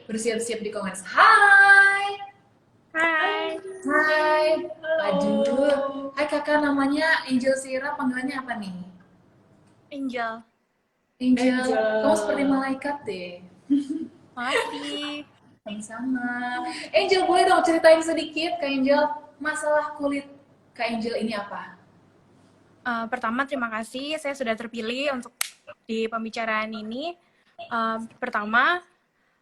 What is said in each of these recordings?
bersiap-siap di comments. Hai. Hai. Hai. Aduh. Halo. Hai kakak, namanya Angel Sira, panggilannya apa nih? Angel. Angel. Kamu seperti Angel. malaikat deh. Makasih. Sama. Angel, boleh dong ceritain sedikit Kak Angel, masalah kulit Kak Angel ini apa? Pertama, terima kasih saya sudah terpilih untuk di pembicaraan ini. Pertama,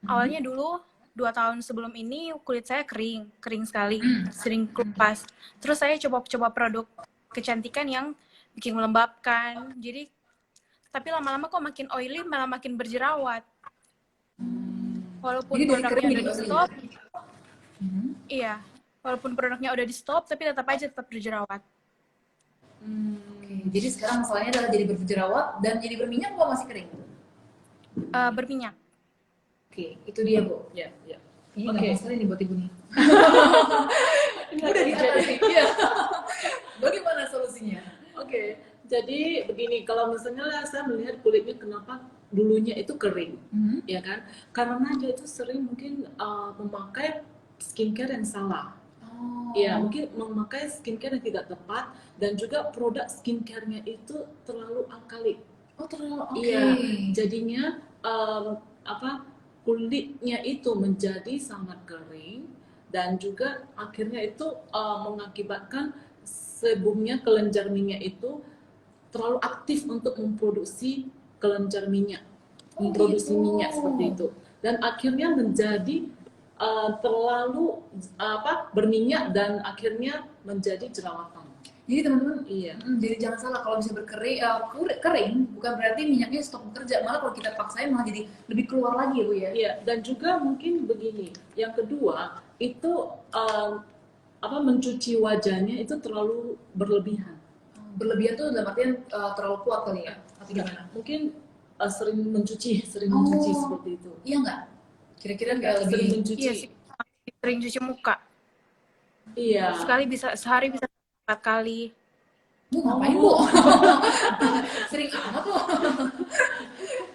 awalnya dulu 2 tahun sebelum ini kulit saya kering sekali, sering kelupas. Terus saya coba produk kecantikan yang bikin melembabkan. Jadi, tapi lama-lama kok makin oily, malah makin berjerawat. Walaupun Jadi dari kering produknya jadi udah di oily. stop, iya. Walaupun produknya udah di stop, tapi tetap berjerawat. Oke, jadi sekarang masalahnya adalah jadi berjerawat dan jadi berminyak atau masih kering? Berminyak. Oke, itu dia Bu. Ya, ya. Ini Oke. gampang sekali nih buat ibu nih. Udah Udah diatasi. Iya. Bagaimana solusinya? Oke. Jadi begini, kalau misalnya saya melihat kulitnya kenapa dulunya itu kering, ya kan? Karena dia itu sering mungkin memakai skincare yang salah. Oh. Ya, mungkin memakai skincare yang tidak tepat dan juga produk skincare-nya itu terlalu alkali. Oh, terlalu oke. Iya, jadinya kulitnya itu menjadi sangat kering dan juga akhirnya itu mengakibatkan sebumnya kelenjar minyak itu terlalu aktif untuk memproduksi kelenjar minyak, memproduksi gitu. minyak seperti itu, dan akhirnya menjadi terlalu berminyak dan akhirnya menjadi jerawatan. Jadi teman-teman, Iya. Jadi jangan salah kalau bisa berkering, kering bukan berarti minyaknya stop bekerja, malah kalau kita paksain malah jadi lebih keluar lagi ya Bu ya. Iya, dan juga mungkin begini, yang kedua itu mencuci wajahnya itu terlalu berlebihan. Berlebihan tuh dalam artian terlalu kuat kali ya? Atau gimana? Mungkin sering mencuci seperti itu. Iya nggak? Kira-kira kayak Sering lebih mencuci. Iya sih, sering cuci muka. Iya. Sehari bisa 4 kali. Bu ngapain Bu? Sering amat loh.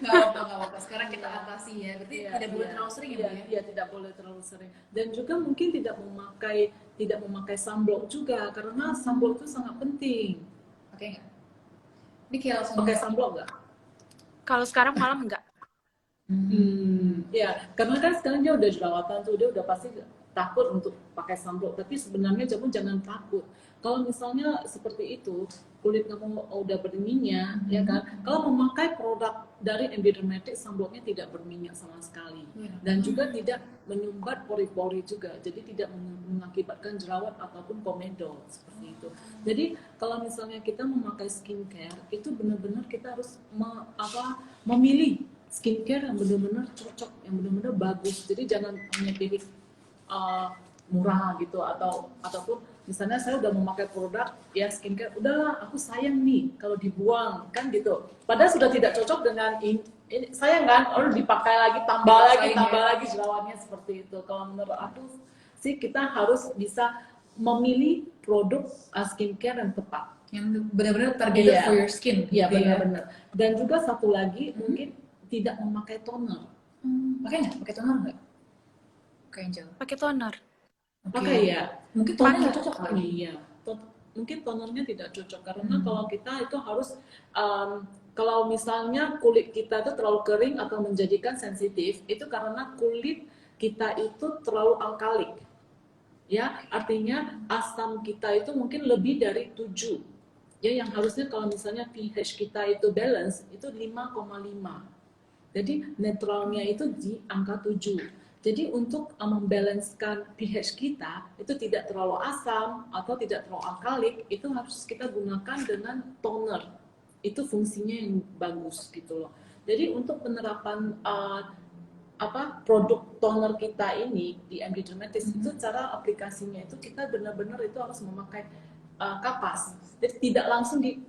Nggak apa-apa. Sekarang kita atasi ya. Berarti tidak boleh terlalu sering ya Bu ya? Iya, tidak boleh terlalu sering. Dan juga mungkin tidak memakai sunblock juga, karena sunblock itu sangat penting. Pakai nggak? Ini kayak langsung Pakai sunblock nggak? Kalau sekarang malam enggak. Ya, karena kan sekarang dia udah jerawatan tuh, dia udah pasti takut untuk pakai sunblock. Tapi sebenarnya jangan takut. Kalau misalnya seperti itu, kulit kamu udah berminyak, ya kan? Kalau memakai produk dari MD Dermatics, sunblocknya tidak berminyak sama sekali, dan juga tidak menyumbat pori-pori juga. Jadi tidak mengakibatkan jerawat ataupun komedo seperti itu. Jadi kalau misalnya kita memakai skincare, itu benar-benar kita harus memilih skincare yang benar-benar cocok, yang benar-benar bagus. Jadi jangan hanya pilih murah gitu, ataupun misalnya saya udah memakai produk ya skincare, udahlah aku sayang nih kalau dibuang kan gitu. Padahal sudah tidak cocok dengan ini sayang kan, dipakai lagi, tambah lagi jerawatnya seperti itu. Kalau menurut aku sih kita harus bisa memilih produk skincare yang tepat, yang benar-benar targeted for your skin. Iya, benar-benar. Dan juga satu lagi mungkin tidak memakai toner. Pakai nggak? Pakai toner nggak? Kayak Angel. Pakai toner. Pakai ya. Mungkin toner nggak cocok kali. Iya. Mungkin tonernya tidak cocok karena kalau kita itu harus kalau misalnya kulit kita itu terlalu kering atau menjadikan sensitif, itu karena kulit kita itu terlalu alkalik. Ya, artinya asam kita itu mungkin lebih dari 7. Ya, yang harusnya kalau misalnya pH kita itu balance itu 5,5. Jadi netralnya itu di angka 7. Jadi untuk membalancekan pH kita itu tidak terlalu asam atau tidak terlalu alkalik, itu harus kita gunakan dengan toner. Itu fungsinya yang bagus gitu loh. Jadi untuk penerapan produk toner kita ini di MD Dermatics itu cara aplikasinya itu kita benar-benar itu harus memakai kapas. Jadi tidak langsung di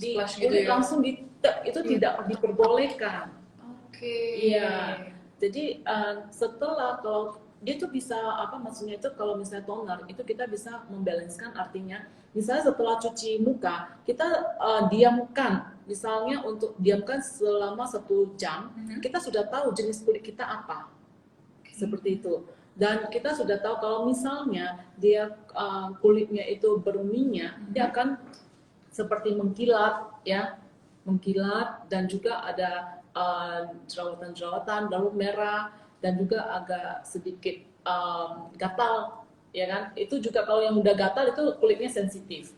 gitu ya? langsung di itu tidak diperbolehkan. Iya. Jadi setelah kalau dia tuh bisa maksudnya itu kalau misalnya toner itu kita bisa membalancekan, artinya misalnya setelah cuci muka kita diamkan, misalnya untuk diamkan selama 1 jam, kita sudah tahu jenis kulit kita apa. seperti itu. Dan kita sudah tahu kalau misalnya dia kulitnya itu berminyak, dia akan seperti mengkilat, ya, mengkilat, dan juga ada jerawatan-jerawatan, lalu merah, dan juga agak sedikit gatal, ya kan? Itu juga kalau yang udah gatal itu kulitnya sensitif.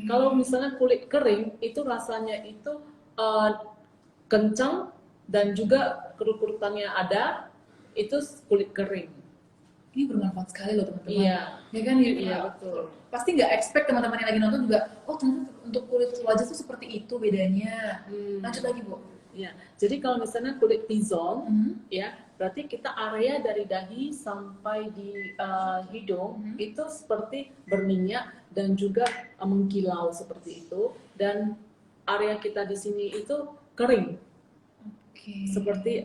Kalau misalnya kulit kering, itu rasanya itu kencang dan juga kerut-kerutannya ada, itu kulit kering. Ini bermanfaat sekali loh teman-teman. Iya. Ya kan? Iya, betul. Pasti nggak expect teman-teman yang lagi nonton juga, oh ternyata untuk kulit wajah tuh seperti itu bedanya. Lanjut lagi, Bu. Ya, jadi kalau misalnya kulit T-zone, ya, berarti kita area dari dahi sampai di hidung itu seperti berminyak dan juga mengkilau seperti itu, dan area kita di sini itu kering, seperti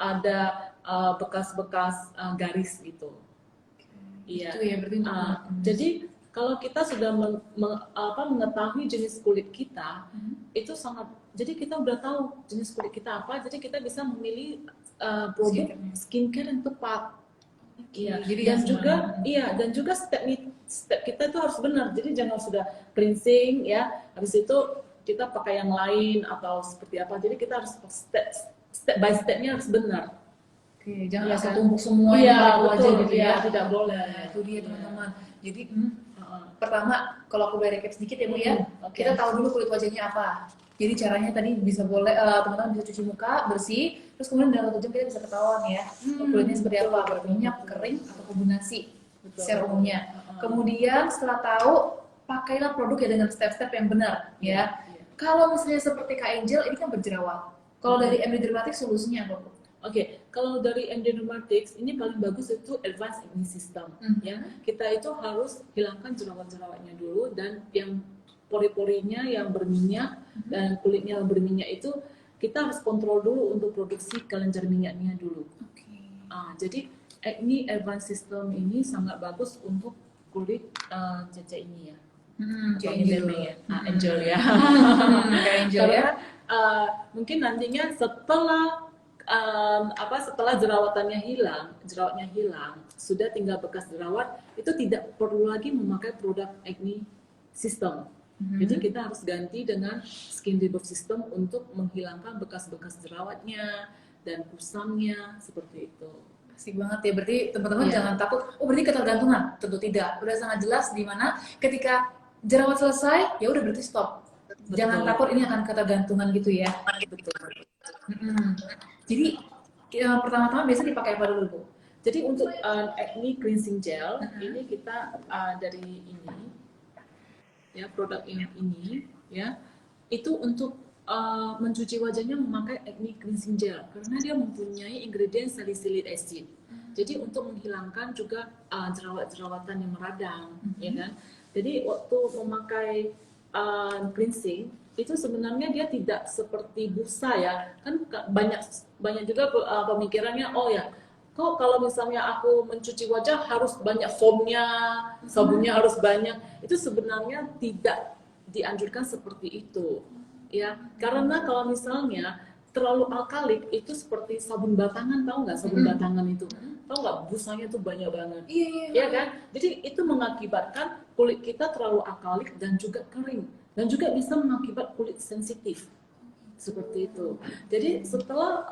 ada bekas-bekas garis gitu. Iya. Itu ya berarti Jadi kalau kita sudah mengetahui jenis kulit kita, itu sangat. Jadi kita udah tahu jenis kulit kita apa, jadi kita bisa memilih produk skincare yang tepat. Iya. Jadi dan juga step kita itu harus benar. Jadi jangan sudah cleansing, ya, habis itu kita pakai yang lain atau seperti apa. Jadi kita harus step by stepnya harus benar. Oke, jangan langsung kan? tumpuk semua Iya, wajah betul, gitu ya. tidak boleh. Nah, itu dia teman-teman. Jadi pertama kalau aku recap sedikit ya Bu ya, Oke. kita tahu dulu kulit wajahnya apa. Jadi caranya tadi bisa boleh teman-teman bisa cuci muka bersih, terus kemudian dalam 1 jam kita bisa ketahuan ya kulitnya seperti apa, berminyak, kering atau kombinasi secara umumnya. Kemudian setelah tahu, pakailah produk ya dengan step-step yang benar ya. Kalau misalnya seperti Kak Angel ini kan berjerawat. Kalau dari MD Dermatics solusinya apa Bu? Oke, kalau dari MD Dermatics ini paling bagus itu advanced immune system, ya. Kita itu harus hilangkan jerawat-jerawatnya dulu, dan yang pori-porinya yang berminyak dan kulitnya yang berminyak itu kita harus kontrol dulu untuk produksi kelenjar minyaknya dulu. Jadi ini advanced system ini sangat bagus untuk kulit Cece ini ya. Angel ya. Angel ya. Kayak Angel ya. Karena mungkin nantinya setelah setelah jerawatnya hilang, sudah tinggal bekas jerawat, itu tidak perlu lagi memakai produk acne system. Jadi kita harus ganti dengan skin rebirth system untuk menghilangkan bekas-bekas jerawatnya dan kusamnya seperti itu. Asik banget ya, berarti teman-teman jangan takut, oh berarti ketergantungan, tentu tidak. Udah sangat jelas di mana ketika jerawat selesai, ya udah berarti stop. Jangan takut ini akan ketergantungan gitu ya. Betul. Jadi pertama-tama biasa dipakai apa dulu Bu? Jadi untuk acne cleansing gel ini kita dari ini, ya, produk yang ini, ya, itu untuk mencuci wajahnya memakai acne cleansing gel karena dia mempunyai ingredient salicylic acid. Jadi untuk menghilangkan juga jerawat-jerawatan yang meradang, ya kan. Jadi waktu memakai cleansing itu sebenarnya dia tidak seperti busa ya, kan banyak juga pemikirannya, oh ya, kok kalau misalnya aku mencuci wajah harus banyak foamnya, sabunnya harus banyak. Itu sebenarnya tidak dianjurkan seperti itu, ya. Karena kalau misalnya terlalu alkalik itu seperti sabun batangan, tahu nggak sabun batangan itu? Tahu nggak busanya tuh banyak banget, ya kan? Jadi itu mengakibatkan kulit kita terlalu alkalik dan juga kering, dan juga bisa mengakibat kulit sensitif. Seperti itu. Jadi setelah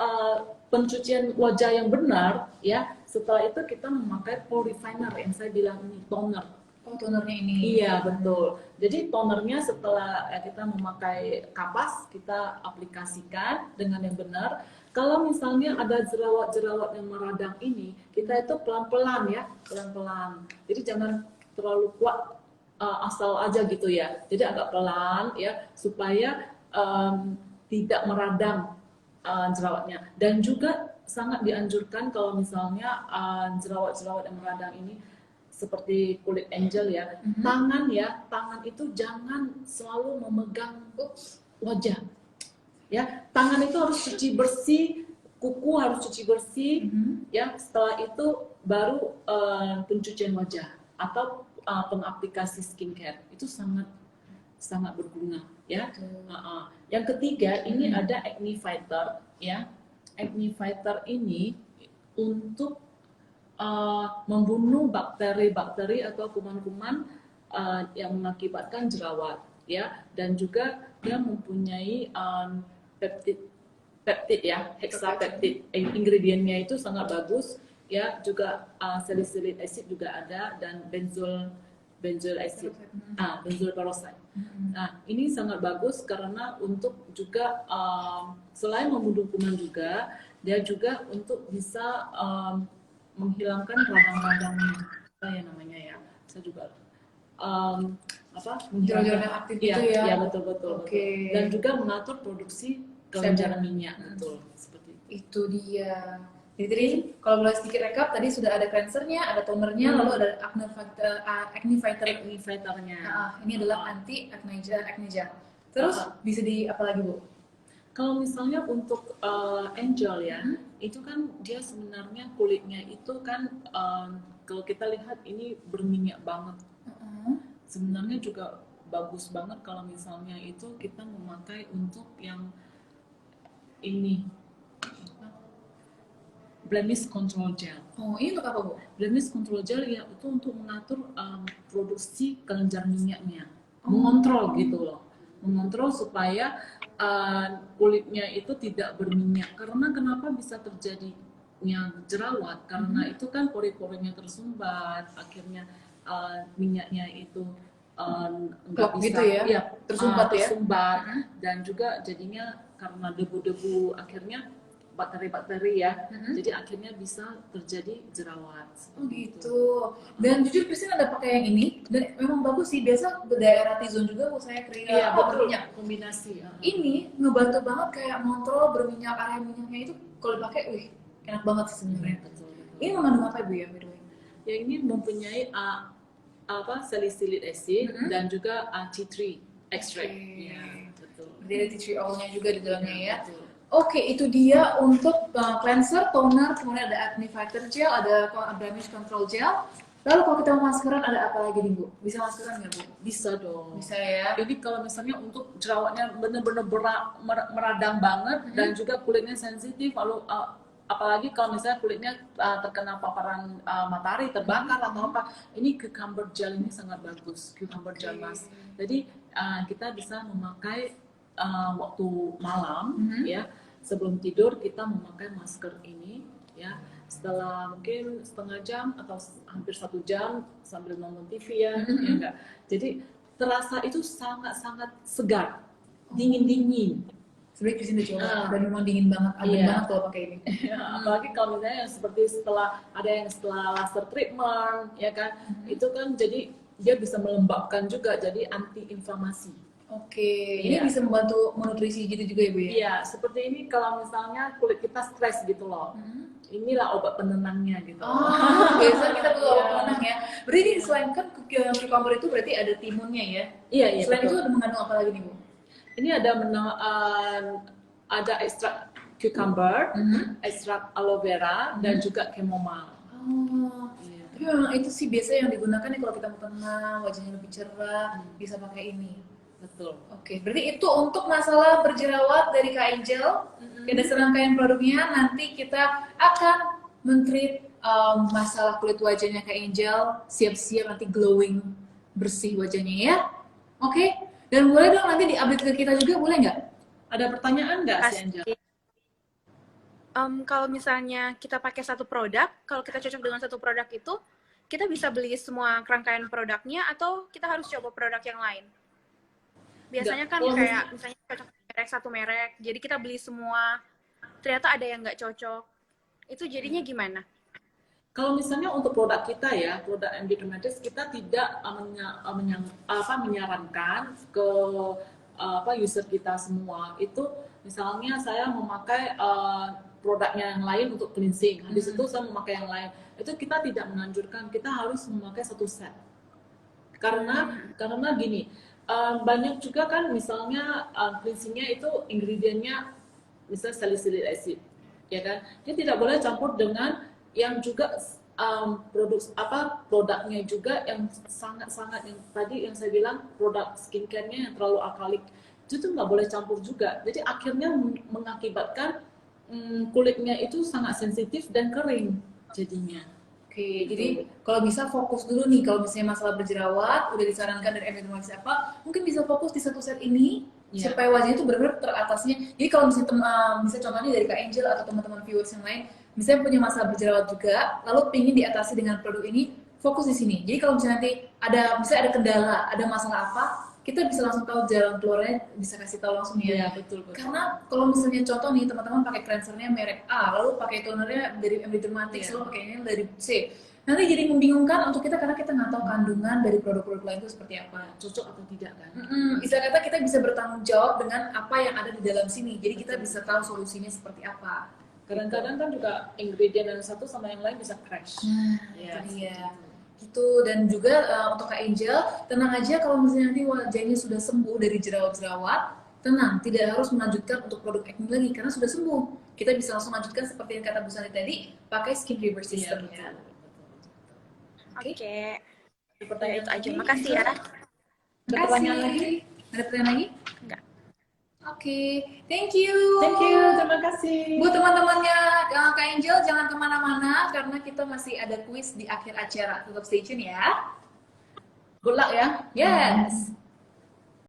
pencucian wajah yang benar, ya, setelah itu kita memakai pore refiner yang saya bilang ini, toner. Oh, tonernya ini. Iya, betul. Jadi tonernya setelah kita memakai kapas, kita aplikasikan dengan yang benar. Kalau misalnya ada jerawat-jerawat yang meradang ini, kita itu pelan-pelan ya, pelan-pelan. Jadi jangan terlalu kuat asal aja gitu ya. Jadi agak pelan ya, supaya tidak meradang jerawatnya. Dan juga sangat dianjurkan kalau misalnya jerawat-jerawat yang meradang ini seperti kulit Angel ya, tangan itu jangan selalu memegang wajah. Ya, tangan itu harus cuci bersih, kuku harus cuci bersih, ya. Setelah itu baru pencucian wajah atau pengaplikasi skincare. Itu sangat berguna ya. Yang ketiga ini ada acne fighter ya. Acne fighter ini untuk membunuh bakteri-bakteri atau kuman-kuman yang mengakibatkan jerawat, ya. Dan juga dia mempunyai peptid ya, hexapeptid. Ingredientnya itu sangat bagus, ya. Juga salicylic acid juga ada, dan benzoyl acid, benzoyl peroxide. Nah, ini sangat bagus karena untuk juga selain membunuh kuman juga, dia juga untuk bisa menghilangkan radang-radang apa ya namanya ya, saya juga Jerawat yang aktif itu ya. ya betul. Oke. Dan juga mengatur produksi kelenjar minyak, betul, seperti itu. Itu dia. Jadi tadi kalau boleh sedikit rekap, tadi sudah ada cleansernya, ada tonernya, lalu ada acne fighternya. Ini adalah anti acne gel. Terus bisa di apa lagi, Bu? Kalau misalnya untuk angel ya, itu kan dia sebenarnya kulitnya itu kan kalau kita lihat ini berminyak banget. Sebenarnya juga bagus banget kalau misalnya itu kita memakai untuk yang ini blemish control gel. Oh, ini untuk apa, Bu? Blemish control gel ya itu untuk mengatur produksi kelenjar minyaknya, mengontrol gitu loh, mengontrol supaya kulitnya itu tidak berminyak. Karena kenapa bisa terjadinya jerawat? Karena itu kan pori-porinya tersumbat, akhirnya minyaknya itu nggak bisa gitu ya? Tersumbat ya? Dan juga jadinya karena debu-debu akhirnya bakteri-bakteri ya, jadi akhirnya bisa terjadi jerawat. Oh gitu. Dan jujur Christine ada pakai yang ini, dan memang bagus sih. Biasa daerah T-zone juga kalau saya kering berminyak. Kombinasi. Ini ngebantu banget kayak ngontrol berminyak, area minyaknya itu kalau dipakai, wih enak banget sih sebenarnya. Betul. Ini mengandung apa, Bu, ya, by the way? Ya, ini mempunyai salicylic acid dan juga tea tree extract. Okay. Ya, betul. Jadi ada tea tree oil-nya juga di dalamnya ya. Betul. Oke, itu dia untuk cleanser, toner, kemudian ada acne fighter gel, ada blemish control gel. Lalu kalau kita mau maskeran ada apa lagi nih, Bu? Bisa maskeran nggak, Bu? Bisa dong. Bisa ya. Jadi kalau misalnya untuk jerawatnya benar-benar meradang banget dan juga kulitnya sensitif, lalu apalagi kalau misalnya kulitnya terkena paparan matahari, terbakar atau apa, ini cucumber gel ini sangat bagus, cucumber gel mask. Jadi kita bisa memakai waktu malam, ya, sebelum tidur kita memakai masker ini, ya. Setelah mungkin setengah jam atau hampir 1 jam sambil nonton TV ya, ya enggak. Jadi terasa itu sangat-sangat segar, dingin-dingin. Sebenarnya Christine udah coba dan memang dingin banget, adem banget kalau pakai ini. Ya, apalagi kalau misalnya yang seperti ada yang setelah laser treatment, ya kan, itu kan jadi dia bisa melembabkan juga, jadi anti inflamasi. Oke, ini bisa membantu menutrisi gitu juga ya, Bu ya? Iya, seperti ini kalau misalnya kulit kita stres gitu loh. Inilah obat penenangnya gitu. Biasa kita butuh obat penenang ya. Berarti ini selain kan cucumber itu berarti ada timunnya ya? Iya. Selain betul. itu ada mengandung apa lagi nih, Bu? Ini ada ekstrak cucumber, ekstrak aloe vera, dan juga chamomile. Tapi memang itu sih biasa yang digunakan nih kalau kita mau tenang, wajahnya lebih cerah, bisa pakai ini. Betul. Oke, berarti itu untuk masalah berjerawat dari Kak Angel. Ada serangkaian produknya. Nanti kita akan men-treat masalah kulit wajahnya Kak Angel. Siap-siap nanti glowing, bersih wajahnya ya. Oke, dan boleh dong nanti di-update ke kita juga, boleh nggak? Ada pertanyaan nggak si Angel? Kalau misalnya kita pakai satu produk, kalau kita cocok dengan satu produk itu, kita bisa beli semua rangkaian produknya atau kita harus coba produk yang lain? Biasanya kan kayak misalnya cocok merek satu merek, jadi kita beli semua, ternyata ada yang nggak cocok. Itu jadinya gimana? Kalau misalnya untuk produk kita ya, produk MD Dermatis, kita tidak menyarankan ke user kita semua. Itu misalnya saya memakai produknya yang lain untuk cleansing, habis itu saya memakai yang lain. Itu kita tidak menganjurkan, kita harus memakai satu set. Karena gini, banyak juga kan misalnya cleansingnya itu ingredientnya misalnya salicylic acid, ya kan? Dia tidak boleh campur dengan yang juga produknya juga yang sangat yang tadi yang saya bilang produk skincare-nya yang terlalu alkalik, itu tuh nggak boleh campur juga. Jadi akhirnya mengakibatkan kulitnya itu sangat sensitif dan kering jadinya. Oke, jadi kalau bisa fokus dulu nih, kalau misalnya masalah berjerawat, udah disarankan dari endocrinologis apa, mungkin bisa fokus di satu set ini, Iya. supaya wajahnya itu benar-benar teratasnya. Jadi kalau misalnya, misalnya contohnya dari Kak Angel atau teman-teman viewers yang lain, misalnya punya masalah berjerawat juga, lalu ingin diatasi dengan produk ini, fokus di sini. Jadi kalau misalnya nanti misalnya ada kendala, ada masalah apa, kita bisa langsung tahu jalan keluarnya, bisa kasih tahu langsung ya. Iya, betul. Karena kalau misalnya contoh nih teman-teman pakai cleansernya merek A, lalu pakai tonernya dari MD Dermatics, lalu pakai ini dari C, nanti jadi membingungkan untuk kita karena kita nggak tahu kandungan dari produk-produk lain itu seperti apa. Cocok atau tidak kan? Bisa kata kita bisa bertanggung jawab dengan apa yang ada di dalam sini, jadi kita bisa tahu solusinya seperti apa. Kadang-kadang kan juga ingredient yang satu sama yang lain bisa crash. Nah, Ya, itu dia. seperti itu. Gitu. Dan juga untuk Kak Angel, tenang aja kalau misalnya nanti wajahnya sudah sembuh dari jerawat-jerawat, tenang, tidak harus melanjutkan untuk produk acne lagi karena sudah sembuh. Kita bisa langsung lanjutkan seperti yang kata Bu Sani tadi, pakai skin reverse Iya, system. betul. Oke. Ada pertanyaan Itu aja. lagi? Makasih ya. Ada pertanyaan lagi? Ada pertanyaan lagi? Enggak. Oke, thank you. Thank you, terima kasih. Buat teman-temannya Kak Angel, jangan kemana-mana karena kita masih ada kuis di akhir acara. Tetap stay tune ya. Good luck ya. Yes.